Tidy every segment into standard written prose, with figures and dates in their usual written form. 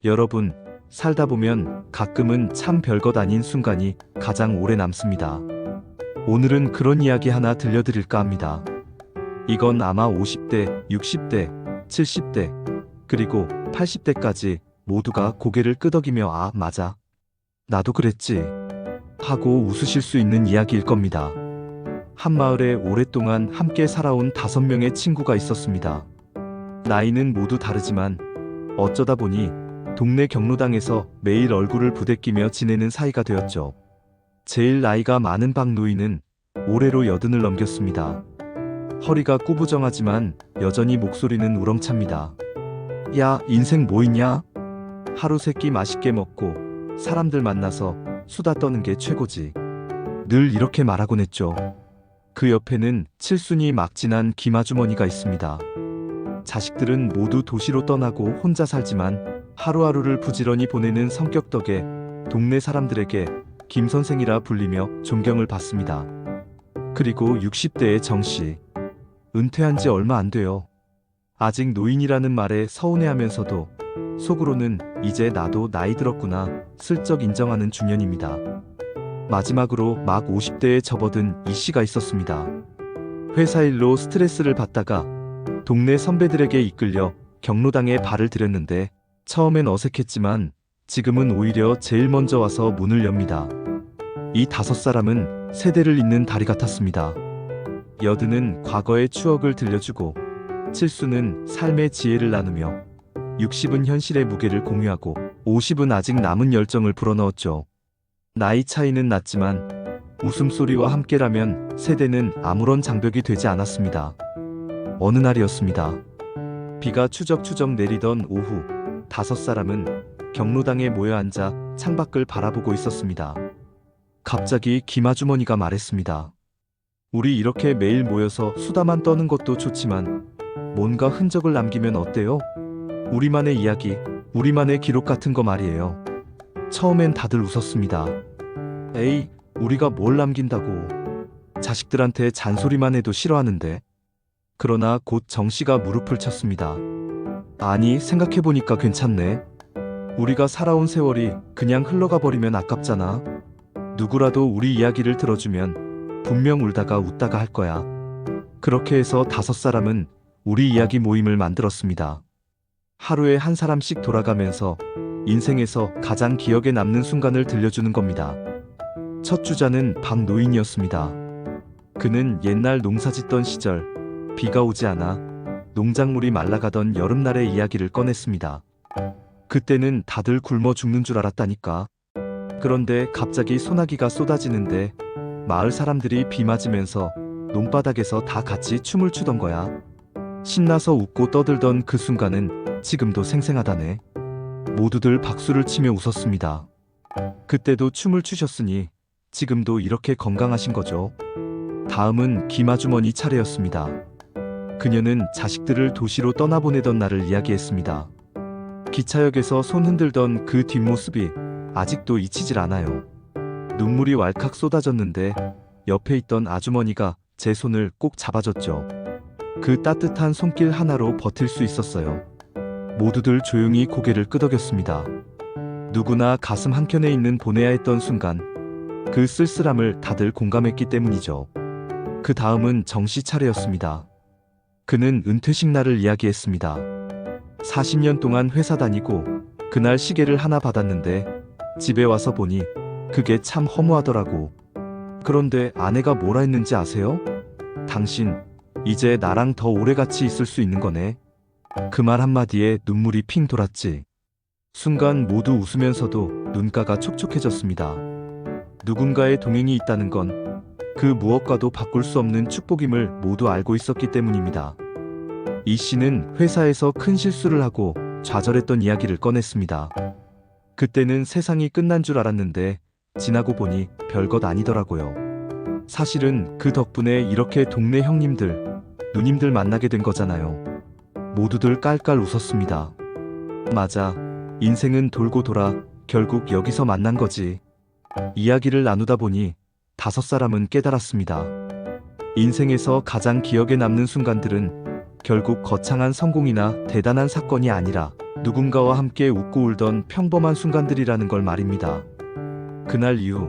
여러분, 살다 보면 가끔은 참 별것 아닌 순간이 가장 오래 남습니다. 오늘은 그런 이야기 하나 들려드릴까 합니다. 이건 아마 50대, 60대, 70대, 그리고 80대까지 모두가 고개를 끄덕이며 "아, 맞아. 나도 그랬지." 하고 웃으실 수 있는 이야기일 겁니다. 한 마을에 오랫동안 함께 살아온 5명의 친구가 있었습니다. 나이는 모두 다르지만 어쩌다 보니 동네 경로당에서 매일 얼굴을 부대끼며 지내는 사이가 되었죠. 제일 나이가 많은 박노인은 올해로 80을 넘겼습니다. 허리가 꾸부정하지만 여전히 목소리는 우렁찹니다. "야, 인생 뭐 있냐? 하루 세끼 맛있게 먹고 사람들 만나서 수다 떠는 게 최고지." 늘 이렇게 말하곤 했죠. 그 옆에는 칠순이 막 지난 김아주머니가 있습니다. 자식들은 모두 도시로 떠나고 혼자 살지만 하루하루를 부지런히 보내는 성격 덕에 동네 사람들에게 김 선생이라 불리며 존경을 받습니다. 그리고 60대의 정씨. 은퇴한 지 얼마 안 돼요. 아직 노인이라는 말에 서운해하면서도 속으로는 "이제 나도 나이 들었구나" 슬쩍 인정하는 중년입니다. 마지막으로 막 50대에 접어든 이씨가 있었습니다. 회사 일로 스트레스를 받다가 동네 선배들에게 이끌려 경로당에 발을 들였는데 처음엔 어색했지만 지금은 오히려 제일 먼저 와서 문을 엽니다. 이 5사람은 세대를 잇는 다리 같았습니다. 80은 과거의 추억을 들려주고, 칠순은 삶의 지혜를 나누며, 60은 현실의 무게를 공유하고, 50은 아직 남은 열정을 불어넣었죠. 나이 차이는 났지만 웃음소리와 함께라면 세대는 아무런 장벽이 되지 않았습니다. 어느 날이었습니다. 비가 추적추적 내리던 오후, 5사람은 경로당에 모여 앉아 창밖을 바라보고 있었습니다. 갑자기 김아주머니가 말했습니다. "우리 이렇게 매일 모여서 수다만 떠는 것도 좋지만 뭔가 흔적을 남기면 어때요? 우리만의 이야기, 우리만의 기록 같은 거 말이에요." 처음엔 다들 웃었습니다. "에이, 우리가 뭘 남긴다고. 자식들한테 잔소리만 해도 싫어하는데." 그러나 곧 정씨가 무릎을 쳤습니다. "아니, 생각해보니까 괜찮네. 우리가 살아온 세월이 그냥 흘러가 버리면 아깝잖아. 누구라도 우리 이야기를 들어주면 분명 울다가 웃다가 할 거야." 그렇게 해서 5사람은 우리 이야기 모임을 만들었습니다. 하루에 한 사람씩 돌아가면서 인생에서 가장 기억에 남는 순간을 들려주는 겁니다. 첫 주자는 박노인이었습니다. 그는 옛날 농사짓던 시절, 비가 오지 않아 농작물이 말라가던 여름날의 이야기를 꺼냈습니다. 그때는 다들 굶어 죽는 줄 알았다니까. 그런데 갑자기 소나기가 쏟아지는데 마을 사람들이 비 맞으면서 논바닥에서 다 같이 춤을 추던 거야. 신나서 웃고 떠들던 그 순간은 지금도 생생하다네. 모두들 박수를 치며 웃었습니다. 그때도 춤을 추셨으니 지금도 이렇게 건강하신 거죠. 다음은 김아주머니 차례였습니다. 그녀는 자식들을 도시로 떠나보내던 날을 이야기했습니다. 기차역에서 손 흔들던 그 뒷모습이 아직도 잊히질 않아요. 눈물이 왈칵 쏟아졌는데 옆에 있던 아주머니가 제 손을 꼭 잡아줬죠. 그 따뜻한 손길 하나로 버틸 수 있었어요. 모두들 조용히 고개를 끄덕였습니다. 누구나 가슴 한켠에 있는 보내야 했던 순간, 그 쓸쓸함을 다들 공감했기 때문이죠. 그 다음은 정씨 차례였습니다. 그는 은퇴식 날을 이야기했습니다. 40년 동안 회사 다니고 그날 시계를 하나 받았는데 집에 와서 보니 그게 참 허무하더라고. 그런데 아내가 뭐라 했는지 아세요? "당신, 이제 나랑 더 오래 같이 있을 수 있는 거네." 그 말 한마디에 눈물이 핑 돌았지. 순간 모두 웃으면서도 눈가가 촉촉해졌습니다. 누군가의 동행이 있다는 건 그 무엇과도 바꿀 수 없는 축복임을 모두 알고 있었기 때문입니다. 이 씨는 회사에서 큰 실수를 하고 좌절했던 이야기를 꺼냈습니다. 그때는 세상이 끝난 줄 알았는데 지나고 보니 별것 아니더라고요. 사실은 그 덕분에 이렇게 동네 형님들, 누님들 만나게 된 거잖아요. 모두들 깔깔 웃었습니다. "맞아. 인생은 돌고 돌아 결국 여기서 만난 거지." 이야기를 나누다 보니 5사람은 깨달았습니다. 인생에서 가장 기억에 남는 순간들은 결국 거창한 성공이나 대단한 사건이 아니라 누군가와 함께 웃고 울던 평범한 순간들이라는 걸 말입니다. 그날 이후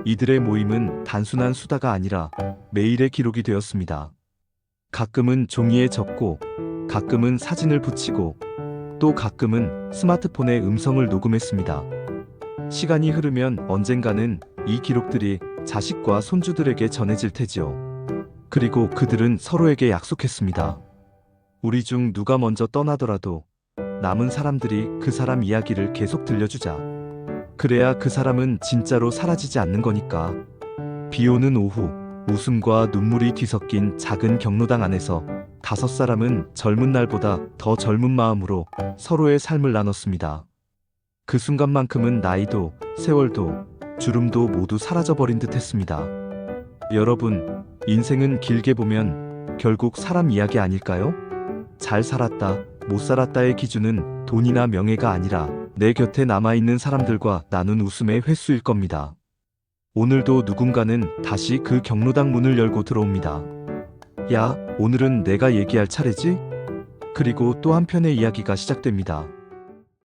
이들의 모임은 단순한 수다가 아니라 매일의 기록이 되었습니다. 가끔은 종이에 적고, 가끔은 사진을 붙이고, 또 가끔은 스마트폰에 음성을 녹음했습니다. 시간이 흐르면 언젠가는 이 기록들이 자식과 손주들에게 전해질 테지요. 그리고 그들은 서로에게 약속했습니다. 우리 중 누가 먼저 떠나더라도 남은 사람들이 그 사람 이야기를 계속 들려주자. 그래야 그 사람은 진짜로 사라지지 않는 거니까. 비 오는 오후, 웃음과 눈물이 뒤섞인 작은 경로당 안에서 5사람은 젊은 날보다 더 젊은 마음으로 서로의 삶을 나눴습니다. 그 순간만큼은 나이도, 세월도, 주름도 모두 사라져버린 듯 했습니다. 여러분, 인생은 길게 보면 결국 사람 이야기 아닐까요? 잘 살았다, 못 살았다의 기준은 돈이나 명예가 아니라 내 곁에 남아있는 사람들과 나눈 웃음의 횟수일 겁니다. 오늘도 누군가는 다시 그 경로당 문을 열고 들어옵니다. 야, 오늘은 내가 얘기할 차례지? 그리고 또 한편의 이야기가 시작됩니다.